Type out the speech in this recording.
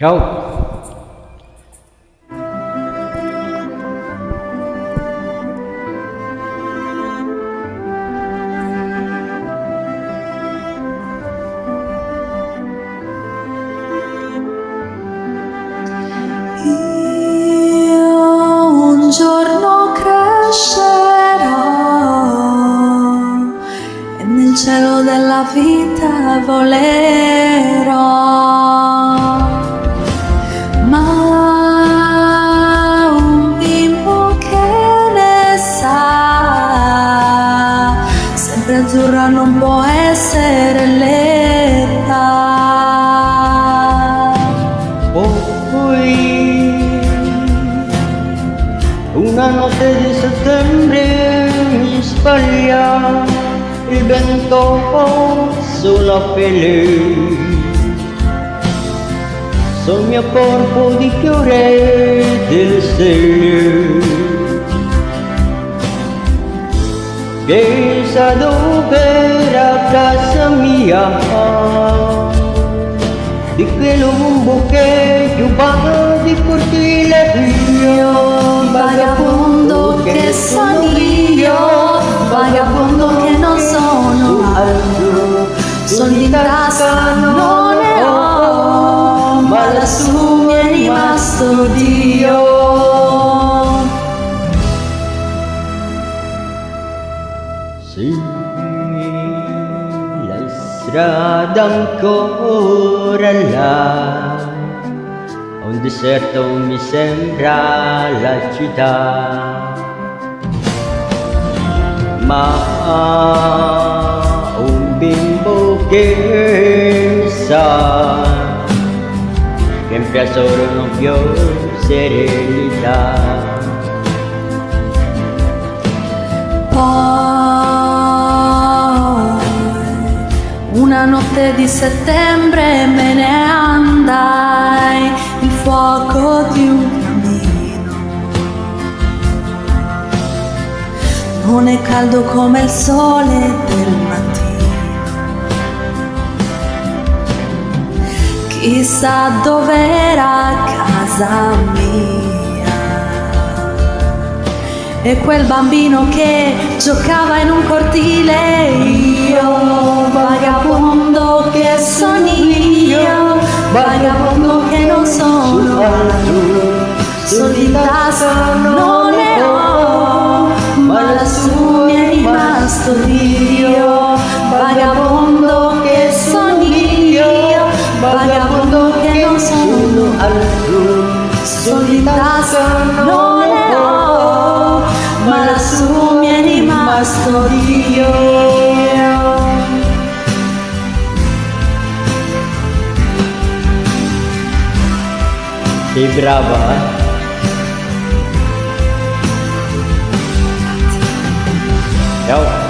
Ciao. Un giorno crescerò e nel cielo della vita volerò, ma un bimbo che ne sa, sempre azzurra non può essere l'età. Poi una notte di settembre mi spaglia il vento sulla pelle, sul mio corpo di fiore del stelle. Chissà dove era casa mia, di quell'uomo che giubava di cortile. Io, vagabondo che sono io, vagabondo che non sono altro, soldi in tasca non ne ho, ma lassù mi è rimasto Dio. Sì, la strada ancora là, un deserto mi sembra la città, ma un bimbo che sa che in piazza ora non più serenità. Poi una notte di settembre me ne andai, il fuoco di un camino non è caldo come il sole del mattino. Chissà dov'era casa mia e quel bambino che giocava in un cortile. Io, vagabondo che sono io, vagabondo che non sono altro, soldi in tasca non ne ho, ma lassù mi è rimasto Dio. Vagabondo che sono io, vagabondo che non sono altro, soldi in tasca non ne ho, ma lassù mi è rimasto Dio. Sei brava, eh? Ciao.